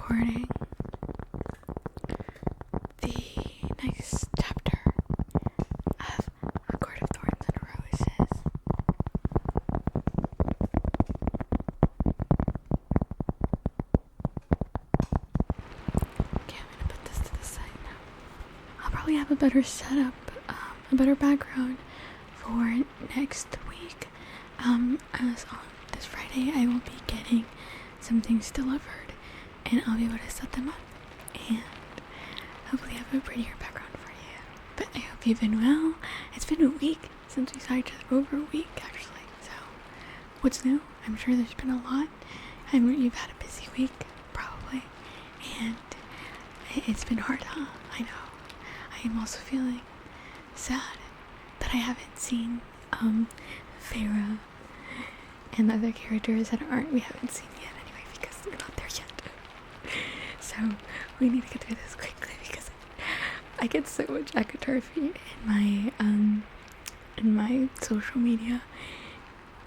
recording the next chapter of A Court of Thorns and Roses. Okay, I'm gonna put this to the side now. I'll probably have a better setup, a better background for next week. As on this Friday, I will be getting some things delivered, and I'll be able to set them up and hopefully have a prettier background for you. But I hope you've been well. It's been a week since we saw each other, over a week actually. So what's new? I'm sure there's been a lot. You've had a busy week probably, and it's been hard, huh? I know. I am also feeling sad that I haven't seen Farah and other characters that we haven't seen yet anyway, because they're not there yet. So we need to get through this quickly because I get so much ACOTAR feed in my social media,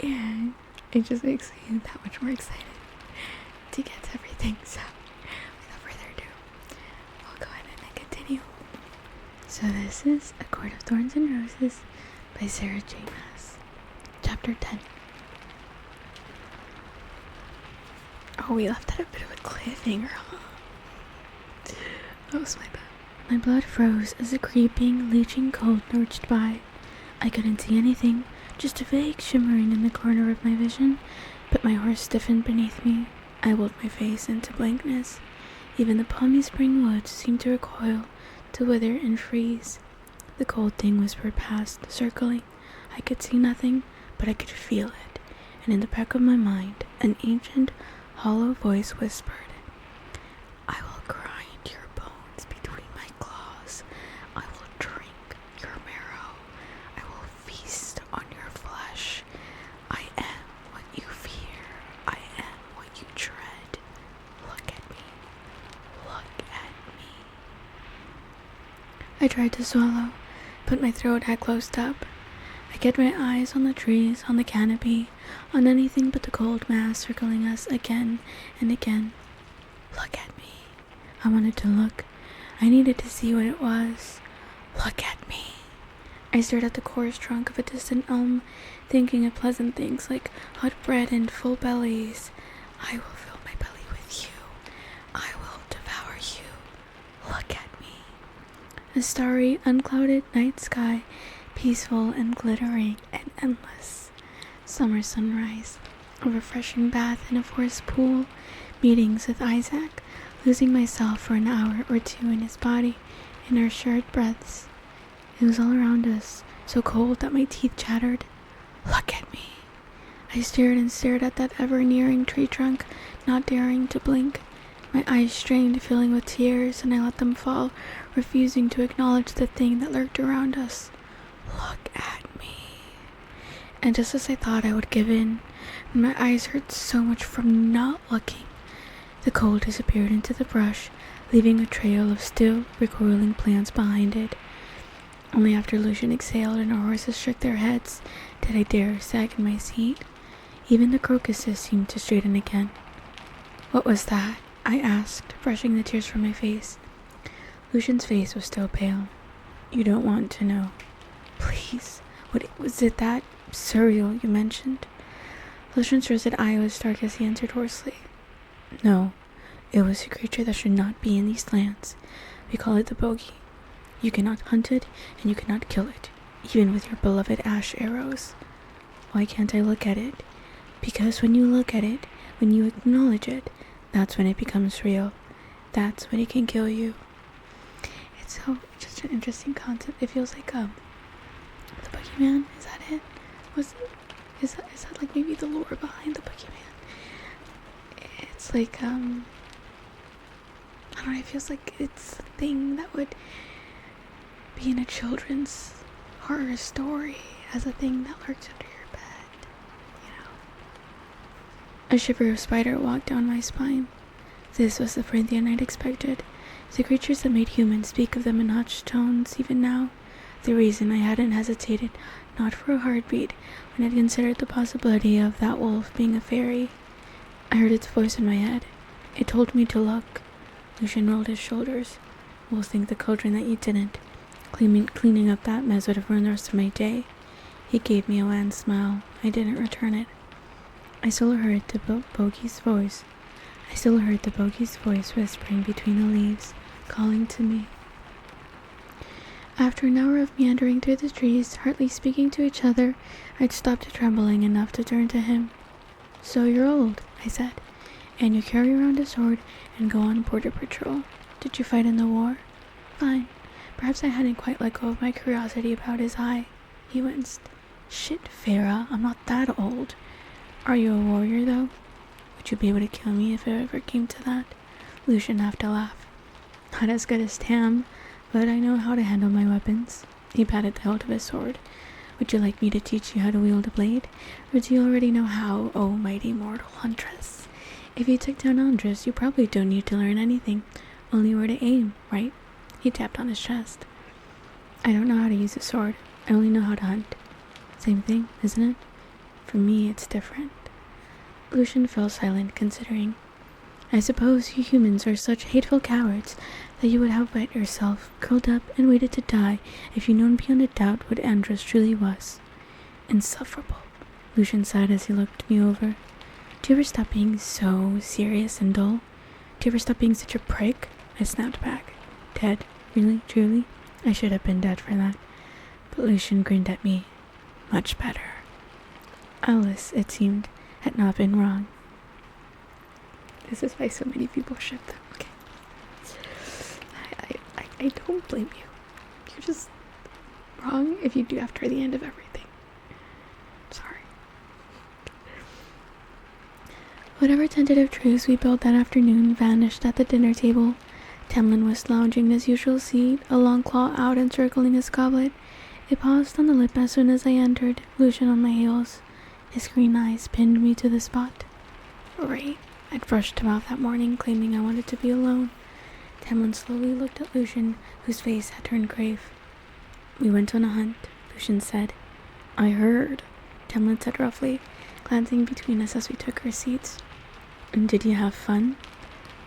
and it just makes me that much more excited to get to everything. So without further ado, we'll go ahead and continue. So this is A Court of Thorns and Roses by Sarah J. Maas, Chapter 10. Oh, we left at a bit of a cliffhanger, huh? That was my bad. My blood froze as a creeping, leeching cold lurched by. I couldn't see anything, just a vague shimmering in the corner of my vision, but my horse stiffened beneath me. I willed my face into blankness. Even the palmy spring woods seemed to recoil, to wither and freeze. The cold thing whispered past, circling. I could see nothing, but I could feel it, and in the back of my mind, an ancient, hollow voice whispered, "I will grind your bones between my claws. I will drink your marrow. I will feast on your flesh. I am what you fear. I am what you dread. Look at me. Look at me." I tried to swallow, but my throat had closed up. I kept my eyes on the trees, on the canopy, on anything but the cold mass circling us again and again. Look at me. I wanted to look. I needed to see what it was. Look at me. I stared at the coarse trunk of a distant elm, thinking of pleasant things like hot bread and full bellies. I will fill my belly with you. I will devour you. Look at me. A starry, unclouded night sky, peaceful and glittering and endless. Summer sunrise, a refreshing bath in a forest pool, meetings with Isaac, losing myself for an hour or two in his body, in our shared breaths. It was all around us, so cold that my teeth chattered. Look at me. I stared and stared at that ever-nearing tree trunk, not daring to blink. My eyes strained, filling with tears, and I let them fall, refusing to acknowledge the thing that lurked around us. Look at me. And just as I thought I would give in, and my eyes hurt so much from not looking, the cold disappeared into the brush, leaving a trail of still, recoiling plants behind it. Only after Lucian exhaled and our horses shook their heads did I dare sag in my seat. Even the crocuses seemed to straighten again. "What was that?" I asked, brushing the tears from my face. Lucian's face was still pale. "You don't want to know." "Please, what was it, that cereal you mentioned?" Lucian's rusted eye was dark as he answered hoarsely. "No, it was a creature that should not be in these lands. We call it the bogey. You cannot hunt it, and you cannot kill it, even with your beloved ash arrows. Why can't I look at it? Because when you look at it, when you acknowledge it, that's when it becomes real. That's when it can kill you." It's just an interesting concept. It feels like the boogeyman, is that it? Is that like maybe the lore behind the boogeyman? It's like I don't know, it feels like it's a thing that would be in a children's horror story as a thing that lurks under your bed, you know. A shiver of spider walked down my spine. This was the Corinthian I'd expected. The creatures that made humans speak of them in hushed tones even now. The reason I hadn't hesitated, not for a heartbeat, when I'd considered the possibility of that wolf being a fairy. I heard its voice in my head. It told me to look. Lucian rolled his shoulders. We'll thank the cauldron that you didn't. Cleaning up that mess would have ruined the rest of my day. He gave me a wan smile. I didn't return it. I still heard the bogey's voice whispering between the leaves, calling to me. After an hour of meandering through the trees, hardly speaking to each other, I'd stopped trembling enough to turn to him. So you're old, I said, and you carry around a sword and go on border patrol. Did you fight in the war? Fine. Perhaps I hadn't quite let go of my curiosity about his eye. He winced. Shit, Farah, I'm not that old. Are you a warrior, though? Would you be able to kill me if it ever came to that? Lucian had to laugh. Not as good as Tam, but I know how to handle my weapons. He patted the hilt of his sword. Would you like me to teach you how to wield a blade? Or do you already know how, oh mighty mortal huntress? If you took down Andres, you probably don't need to learn anything. Only where to aim, right? He tapped on his chest. I don't know how to use a sword. I only know how to hunt. Same thing, isn't it? For me, it's different. Lucian fell silent, considering. I suppose you humans are such hateful cowards that you would have wet yourself, curled up, and waited to die if you known beyond a doubt what Andros truly was. Insufferable, Lucian sighed as he looked me over. Do you ever stop being so serious and dull? Do you ever stop being such a prick? I snapped back. Dead? Really? Truly? I should have been dead for that. But Lucian grinned at me. Much better. Alice, it seemed, had not been wrong. This is why so many people ship them, okay? I don't blame you. You're just wrong if you do after the end of everything. Sorry. Whatever tentative truce we built that afternoon vanished at the dinner table. Tamlin was lounging in his usual seat, a long claw out encircling his goblet. It paused on the lip as soon as I entered, Lucian on my heels. His green eyes pinned me to the spot. Right. I'd brushed him off that morning, claiming I wanted to be alone. Tamlin slowly looked at Lucian, whose face had turned grave. We went on a hunt, Lucian said. I heard, Tamlin said roughly, glancing between us as we took our seats. And did you have fun?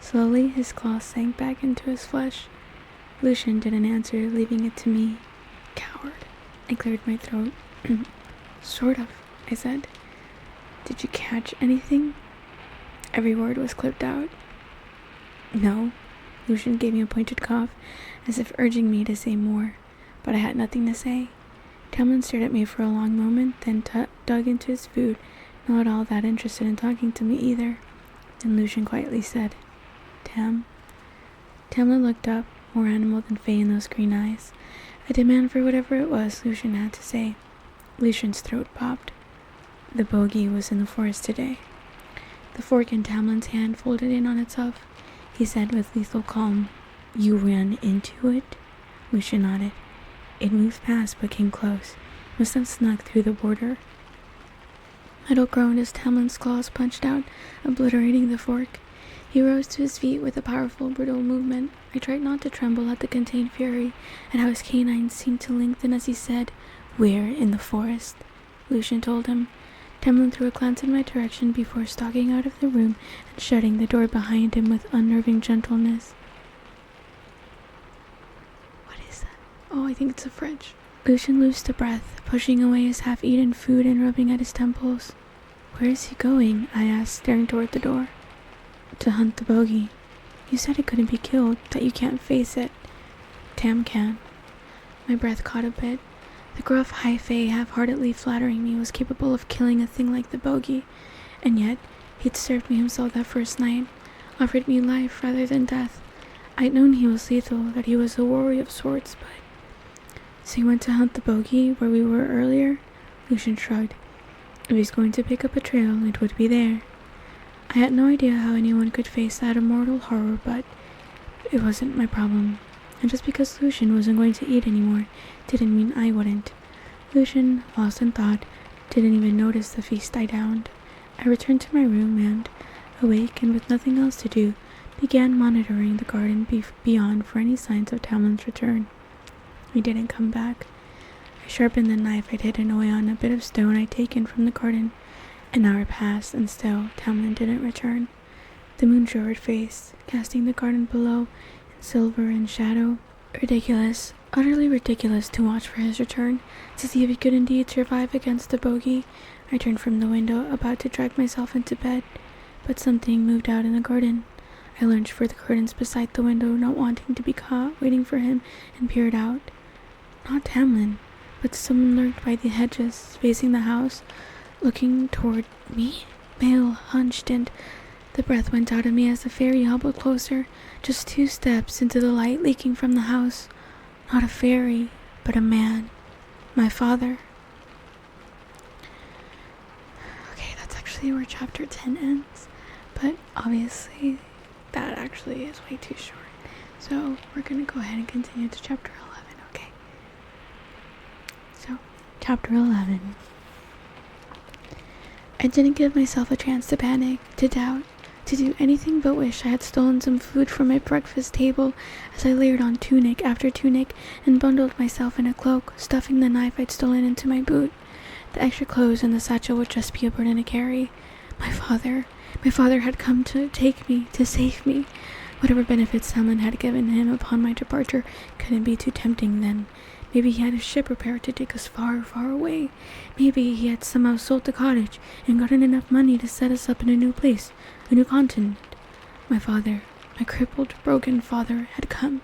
Slowly, his claws sank back into his flesh. Lucian didn't answer, leaving it to me. Coward. I cleared my throat. Sort of, I said. Did you catch anything? Every word was clipped out. No. Lucian gave me a pointed cough, as if urging me to say more, but I had nothing to say. Tamlin stared at me for a long moment, then dug into his food, not all that interested in talking to me either. Then Lucian quietly said, Tam. Tamlin looked up, more animal than fey in those green eyes, a demand for whatever it was Lucian had to say. Lucian's throat popped. The bogey was in the forest today. The fork in Tamlin's hand folded in on itself. He said with lethal calm, You ran into it? Lucian nodded. It moved past but came close. Must have snuck through the border. Metal groaned as Tamlin's claws punched out, obliterating the fork. He rose to his feet with a powerful, brutal movement. I tried not to tremble at the contained fury, and how his canines seemed to lengthen as he said, Where in the forest? Lucian told him. Tamlin threw a glance in my direction before stalking out of the room and shutting the door behind him with unnerving gentleness. What is that? Oh, I think it's a fridge. Lucian loosed a breath, pushing away his half-eaten food and rubbing at his temples. Where is he going? I asked, staring toward the door. To hunt the bogey. You said it couldn't be killed, that you can't face it. Tam can. My breath caught a bit. The gruff, high fae half-heartedly flattering me was capable of killing a thing like the bogey, and yet he'd served me himself that first night, offered me life rather than death. I'd known he was lethal, that he was a warrior of sorts, but... So he went to hunt the bogey where we were earlier? Lucian shrugged. If he's going to pick up a trail, it would be there. I had no idea how anyone could face that immortal horror, but it wasn't my problem. And just because Lucian wasn't going to eat anymore didn't mean I wouldn't. Lucian, lost in thought, didn't even notice the feast die down. I returned to my room and, awake and with nothing else to do, began monitoring the garden beyond for any signs of Tamlin's return. He didn't come back. I sharpened the knife I'd hidden away on a bit of stone I'd taken from the garden. An hour passed, and still Tamlin didn't return. The moon showed her face, casting the garden below in silver and shadow. Ridiculous, utterly ridiculous to watch for his return, to see if he could indeed survive against the bogey. I turned from the window, about to drag myself into bed, but something moved out in the garden. I lunged for the curtains beside the window, not wanting to be caught, waiting for him, and peered out. Not Tamlin, but someone lurked by the hedges, facing the house, looking toward me. Male, hunched, and the breath went out of me as the fairy hobbled closer, just 2 steps into the light leaking from the house. Not a fairy, but a man. My father. Okay, that's actually where chapter 10 ends, but obviously that actually is way too short. So we're gonna go ahead and continue to chapter 11, okay? So, chapter 11. I didn't give myself a chance to panic, to doubt, to do anything but wish I had stolen some food from my breakfast table as I layered on tunic after tunic and bundled myself in a cloak, stuffing the knife I'd stolen into my boot. The extra clothes in the satchel would just be a burden to carry. My father had come to take me, to save me. Whatever benefits Tamlin had given him upon my departure couldn't be too tempting then. Maybe he had a ship prepared to take us far, far away. Maybe he had somehow sold the cottage and gotten enough money to set us up in a new place, a new continent. My father, my crippled, broken father, had come.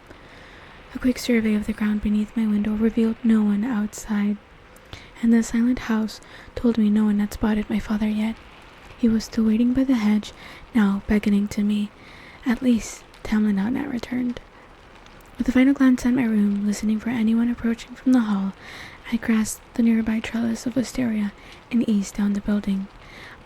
A quick survey of the ground beneath my window revealed no one outside, and the silent house told me no one had spotted my father yet. He was still waiting by the hedge, now beckoning to me. At least, Tamlin had not returned. With a final glance at my room, listening for anyone approaching from the hall, I grasped the nearby trellis of wisteria and eased down the building.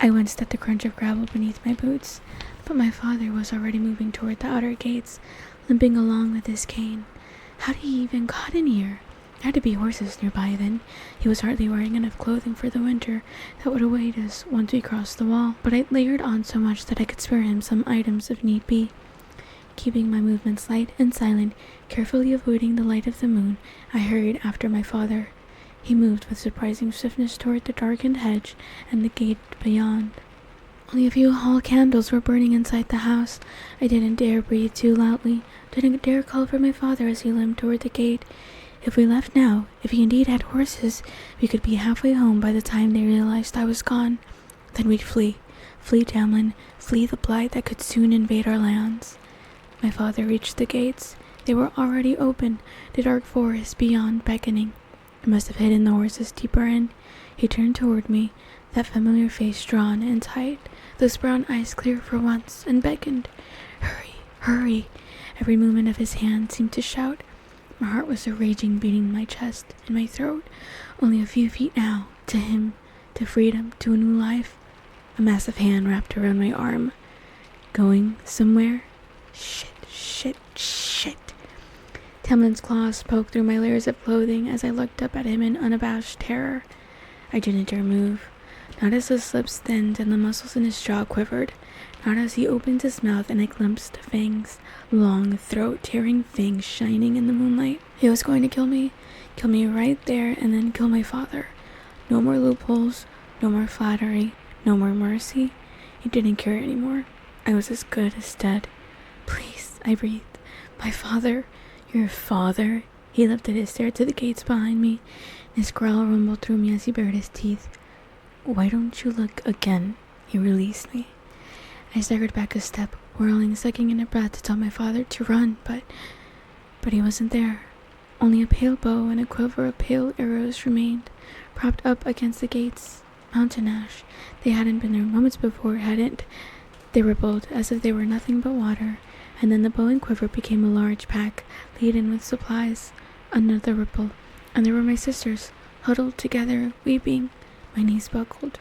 I winced at the crunch of gravel beneath my boots, but my father was already moving toward the outer gates, limping along with his cane. How'd he even got in here? There had to be horses nearby then. He was hardly wearing enough clothing for the winter that would await us once we crossed the wall, but I layered on so much that I could spare him some items if need be. Keeping my movements light and silent, carefully avoiding the light of the moon, I hurried after my father. He moved with surprising swiftness toward the darkened hedge and the gate beyond. Only a few hall candles were burning inside the house. I didn't dare breathe too loudly, didn't dare call for my father as he limped toward the gate. If we left now, if he indeed had horses, we could be halfway home by the time they realized I was gone. Then we'd flee. Flee Tamlin, flee the blight that could soon invade our lands. My father reached the gates. They were already open, the dark forest beyond beckoning. I must have hidden the horses deeper in. He turned toward me, that familiar face drawn and tight, those brown eyes clear for once, and beckoned. Hurry, hurry. Every movement of his hand seemed to shout. My heart was a raging beating in my chest, in my throat. Only a few feet now, to him, to freedom, to a new life. A massive hand wrapped around my arm. Going somewhere? Shit. Tamlin's claws poked through my layers of clothing as I looked up at him in unabashed terror. I didn't dare move, not as his lips thinned and the muscles in his jaw quivered, not as he opened his mouth and I glimpsed fangs, long, throat-tearing fangs shining in the moonlight. He was going to kill me right there and then kill my father. No more loopholes, no more flattery, no more mercy. He didn't care anymore. I was as good as dead. Please, I breathed. My father, your father. He lifted his stare to the gates behind me, and his growl rumbled through me as he bared his teeth. Why don't you look again? He released me. I staggered back a step, whirling, sucking in a breath to tell my father to run, but he wasn't there. Only a pale bow and a quiver of pale arrows remained, propped up against the gates. Mountain ash. They hadn't been there moments before, hadn't. They rippled as if they were nothing but water, and then the bow and quiver became a large pack, laden with supplies. Another ripple, and there were my sisters, huddled together, weeping. My knees buckled.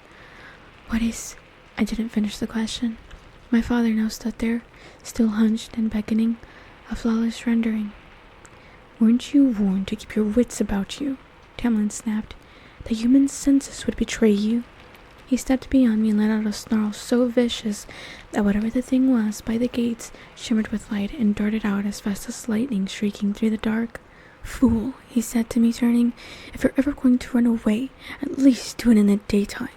What is... I didn't finish the question. My father now stood there, still hunched and beckoning, a flawless rendering. Weren't you warned to keep your wits about you? Tamlin snapped. The human senses would betray you. He stepped beyond me and let out a snarl so vicious that whatever the thing was by the gates shimmered with light and darted out as fast as lightning shrieking through the dark. Fool, he said to me, turning. If you're ever going to run away, at least do it in the daytime.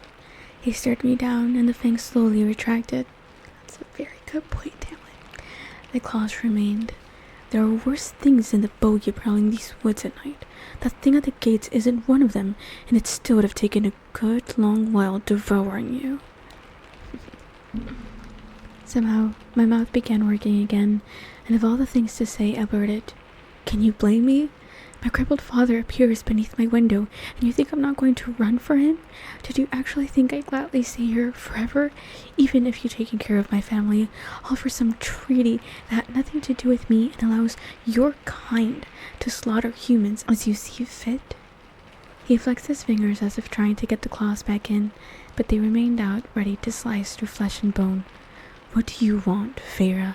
He stared me down, and the fangs slowly retracted. That's a very Good boy, Tamlin. The claws remained. There are worse things than the bogey prowling these woods at night. That thing at the gates isn't one of them, and it still would have taken a good long while devouring you. Somehow, my mouth began working again, and of all the things to say, I blurted, "Can you blame me? My crippled father appears beneath my window, and you think I'm not going to run for him? Did you actually think I'd gladly stay here forever, even if you're taking care of my family, all for some treaty that had nothing to do with me and allows your kind to slaughter humans as you see fit?" He flexed his fingers as if trying to get the claws back in, but they remained out, ready to slice through flesh and bone. "What do you want, Feyre?"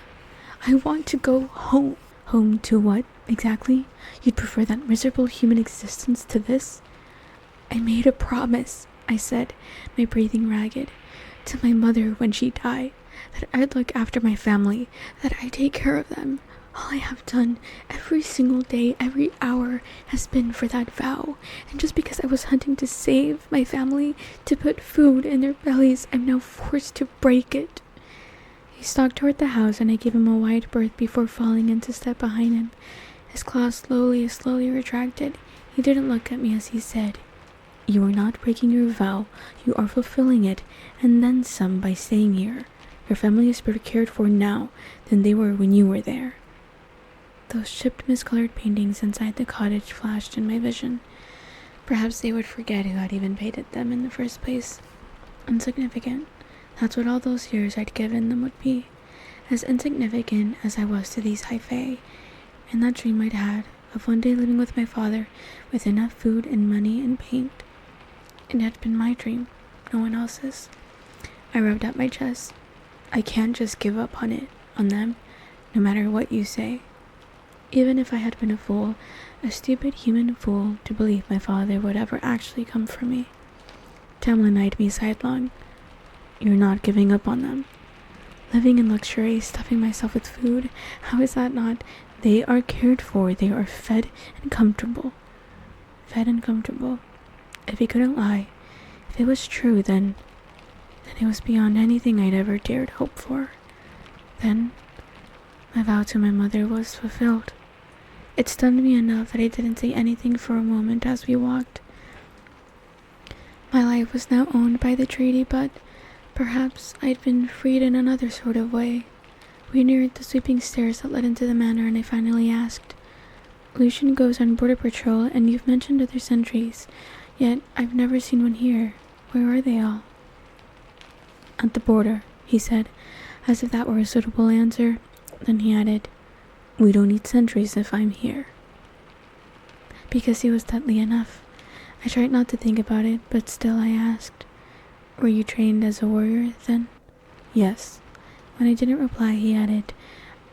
"I want to go home." "Home to what, exactly? You'd prefer that miserable human existence to this?" "I made a promise," I said, my breathing ragged, "to my mother when she died, that I'd look after my family, that I'd take care of them. All I have done every single day, every hour, has been for that vow, and just because I was hunting to save my family, to put food in their bellies, I'm now forced to break it." He stalked toward the house, and I gave him a wide berth before falling in to step behind him. His claws slowly retracted. He didn't look at me as he said, "You are not breaking your vow, you are fulfilling it, and then some by staying here. Your family is better cared for now than they were when you were there." Those chipped, miscolored paintings inside the cottage flashed in my vision. Perhaps they would forget who had even painted them in the first place. Insignificant. That's what all those years I'd given them would be. As insignificant as I was to these high fae. And that dream I'd had of one day living with my father with enough food and money and paint. It had been my dream, no one else's. I rubbed up my chest. I can't just give up on them, no matter what you say. Even if I had been a fool, a stupid human fool, to believe my father would ever actually come for me. Tamlin eyed me sidelong. "You're not giving up on them." "Living in luxury, stuffing myself with food, how is that not? They are cared for, they are fed and comfortable." Fed and comfortable. If he couldn't lie, if it was true, then it was beyond anything I'd ever dared hope for. Then, my vow to my mother was fulfilled. It stunned me enough that I didn't say anything for a moment as we walked. My life was now owned by the treaty, but perhaps I'd been freed in another sort of way. We neared the sweeping stairs that led into the manor, and I finally asked, "Lucian goes on border patrol, and you've mentioned other sentries, yet I've never seen one here. Where are they all?" "At the border," he said, as if that were a suitable answer. Then he added, "We don't need sentries if I'm here." Because he was deadly enough. I tried not to think about it, but still I asked, "Were you trained as a warrior, then?" "Yes." When I didn't reply, he added,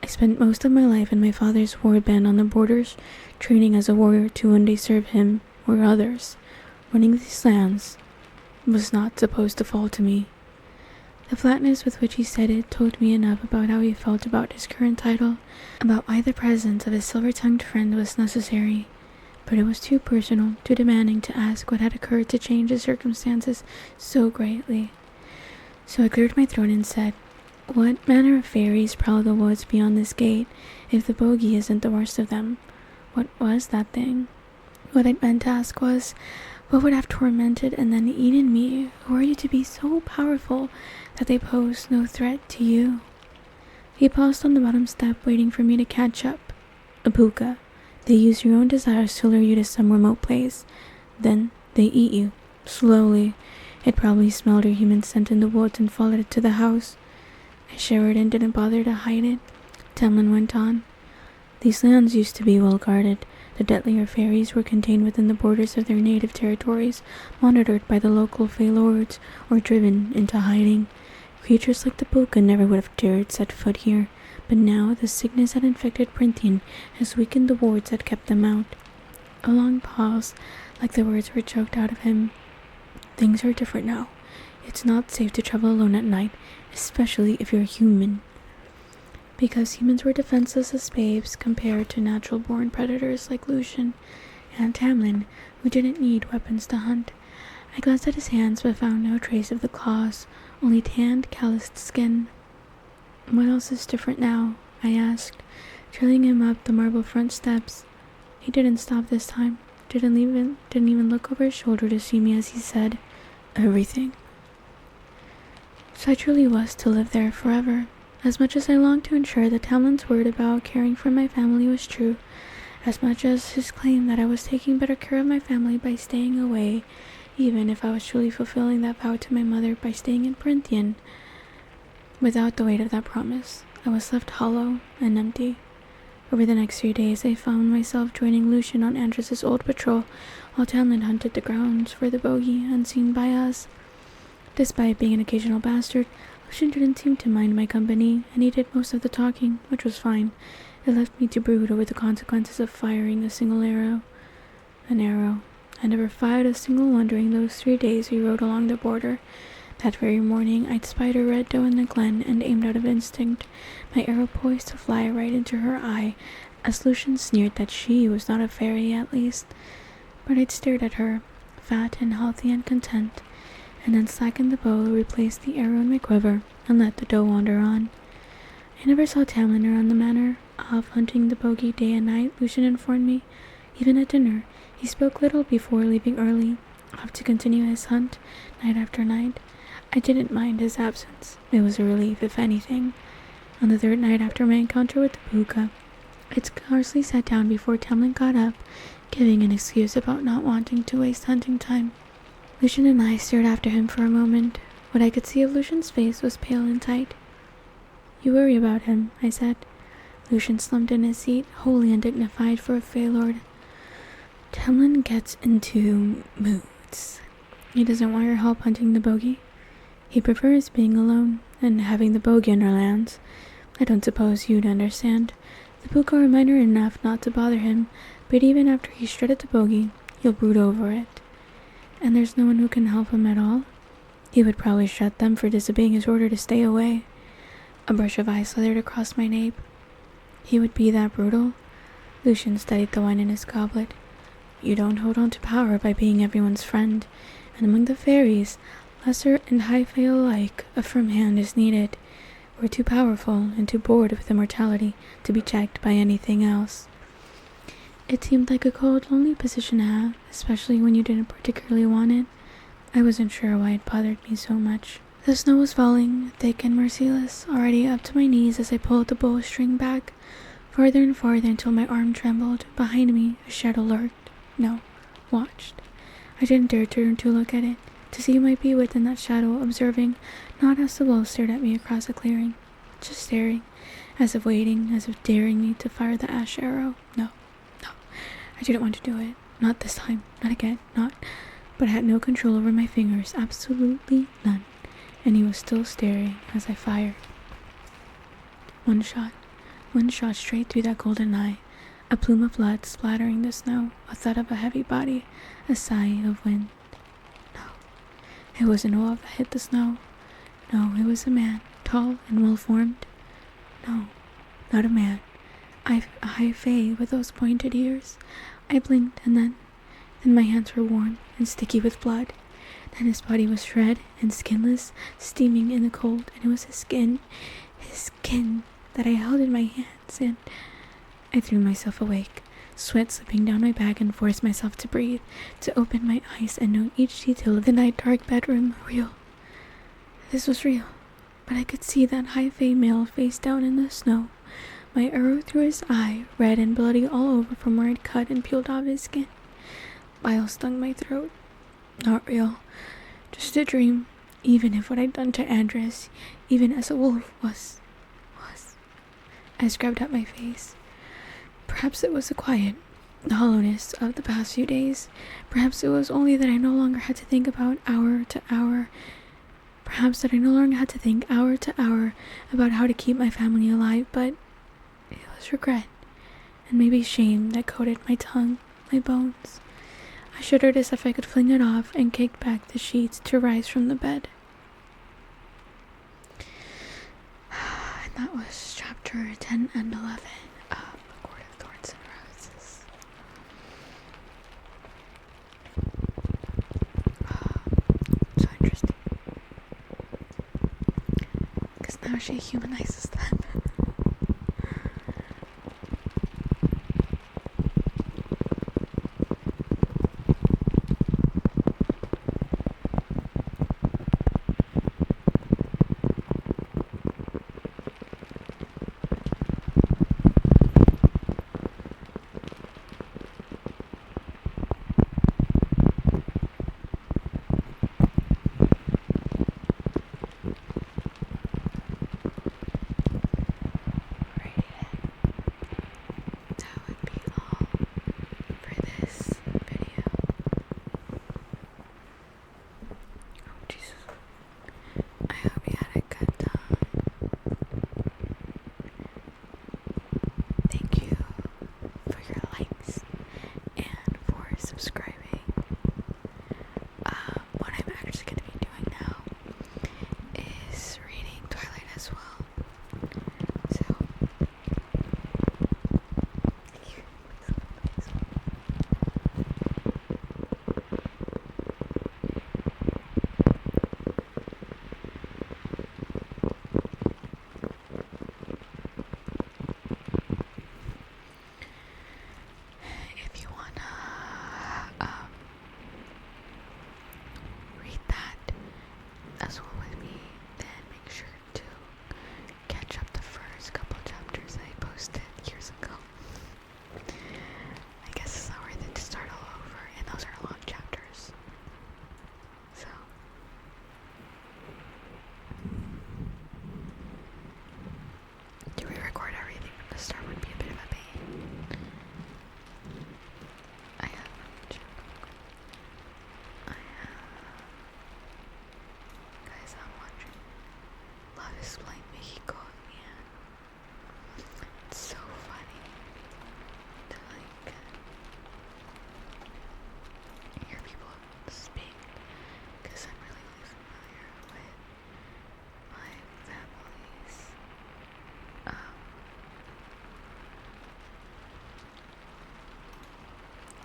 "I spent most of my life in my father's war band on the borders, training as a warrior to one day serve him or others. Running these lands was not supposed to fall to me." The flatness with which he said it told me enough about how he felt about his current title, about why the presence of his silver-tongued friend was necessary. But it was too personal, too demanding to ask what had occurred to change his circumstances so greatly. So I cleared my throat and said, "What manner of fairies prowl the woods beyond this gate, if the bogey isn't the worst of them? What was that thing?" What I'd meant to ask was, what would have tormented and then eaten me, who are you to be so powerful that they pose no threat to you? He paused on the bottom step, waiting for me to catch up. "A puka. They use your own desires to lure you to some remote place. Then they eat you, slowly. It probably smelled your human scent in the woods and followed it to the house." I shivered and didn't bother to hide it. Tamlin went on, "These lands used to be well guarded. The deadlier fairies were contained within the borders of their native territories, monitored by the local Fey lords, or driven into hiding. Creatures like the puka never would have dared set foot here, but now the sickness that infected Printhean has weakened the wards that kept them out." A long pause, like the words were choked out of him. "Things are different now. It's not safe to travel alone at night, especially if you're human." Because humans were defenseless as babes compared to natural-born predators like Lucian and Tamlin, who didn't need weapons to hunt. I glanced at his hands but found no trace of the claws, only tanned, calloused skin. What else is different now? I asked, trailing him up the marble front steps. He didn't stop this time, didn't even look over his shoulder to see me as he said, everything. So I truly was to live there forever. As much as I longed to ensure that Tamlin's word about caring for my family was true, as much as his claim that I was taking better care of my family by staying away, even if I was truly fulfilling that vow to my mother by staying in Corinthian, without the weight of that promise, I was left hollow and empty. Over the next few days, I found myself joining Lucian on Andrus's old patrol, while Tamlin hunted the grounds for the bogey unseen by us. Despite being an occasional bastard, Lucian didn't seem to mind my company, and he did most of the talking, which was fine. It left me to brood over the consequences of firing a single arrow. An arrow. I never fired a single one during those 3 days we rode along the border. That very morning, I'd spied a red doe in the glen and aimed out of instinct, my arrow poised to fly right into her eye, as Lucian sneered that she was not a fairy at least. But I'd stared at her, fat and healthy and content, and then slackened the bow, replaced the arrow in my quiver, and let the doe wander on. I never saw Tamlin around the manor, off hunting the bogey day and night, Lucian informed me. Even at dinner, he spoke little before leaving early, off to continue his hunt, night after night. I didn't mind his absence. It was a relief, if anything. On the third night after my encounter with the puka, I'd scarcely sat down before Tamlin got up, giving an excuse about not wanting to waste hunting time. Lucian and I stared after him for a moment. What I could see of Lucian's face was pale and tight. You worry about him, I said. Lucian slumped in his seat, wholly undignified for a Fey Lord. Tamlin gets into moods. He doesn't want your help hunting the bogey. He prefers being alone and having the bogey on our lands. I don't suppose you'd understand. The puka are minor enough not to bother him, but even after he's shredded the bogey, he'll brood over it. And there's no one who can help him at all. He would probably shred them for disobeying his order to stay away. A brush of ice slithered across my nape. He would be that brutal? Lucian studied the wine in his goblet. You don't hold on to power by being everyone's friend, and among the fairies, lesser and high fae alike, a firm hand is needed. We're too powerful and too bored with immortality to be checked by anything else. It seemed like a cold, lonely position to have, especially when you didn't particularly want it. I wasn't sure why it bothered me so much. The snow was falling, thick and merciless, already up to my knees as I pulled the bowstring back, farther and farther until my arm trembled. Behind me, a shadow lurked. No, watched. I didn't dare turn to look at it, to see who might be within that shadow, observing, not as the wolf stared at me across the clearing, just staring, as if waiting, as if daring me to fire the ash arrow. No, I didn't want to do it. Not this time, not again, but I had no control over my fingers, absolutely none, and he was still staring as I fired. One shot straight through that golden eye, a plume of blood splattering the snow, a thud of a heavy body, a sigh of wind. No, it wasn't a wolf that hit the snow. No, it was a man, tall and well-formed. No, not a man. A high fae with those pointed ears. I blinked, and then my hands were warm and sticky with blood. Then his body was red and skinless, steaming in the cold, and it was his skin, that I held in my hands, and I threw myself awake, sweat slipping down my back, and forced myself to breathe, to open my eyes and note each detail of the night-dark bedroom. Real. This was real, but I could see that high fae male face down in the snow, my arrow through his eye, red and bloody all over from where it cut and peeled off his skin. Bile stung my throat. Not real. Just a dream, even if what I'd done to Andrus, even as a wolf, was. I scrubbed at my face. Perhaps it was the quiet, the hollowness of the past few days. Perhaps it was only that I no longer had to think about hour to hour. Perhaps that I no longer had to think hour to hour about how to keep my family alive, but it was regret, and maybe shame that coated my tongue, my bones. I shuddered as if I could fling it off and kicked back the sheets to rise from the bed. And that was chapter 10 and 11 of A Court of Thorns and Roses. So interesting. Because now actually humanizes them.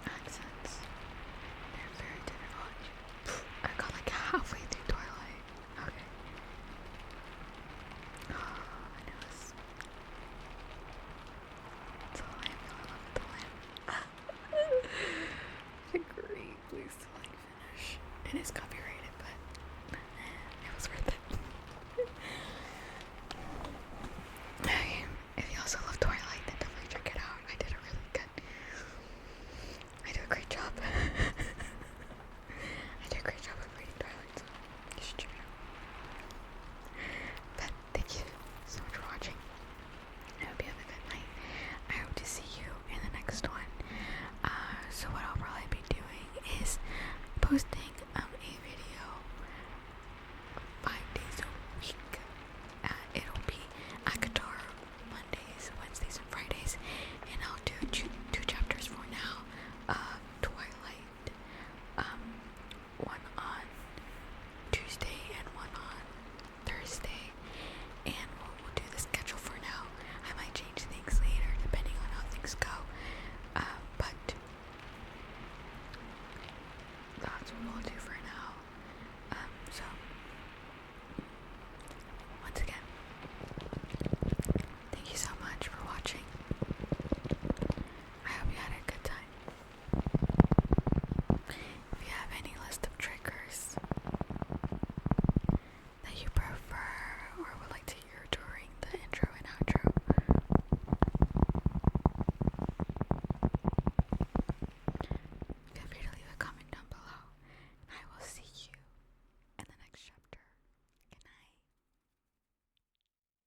Accents.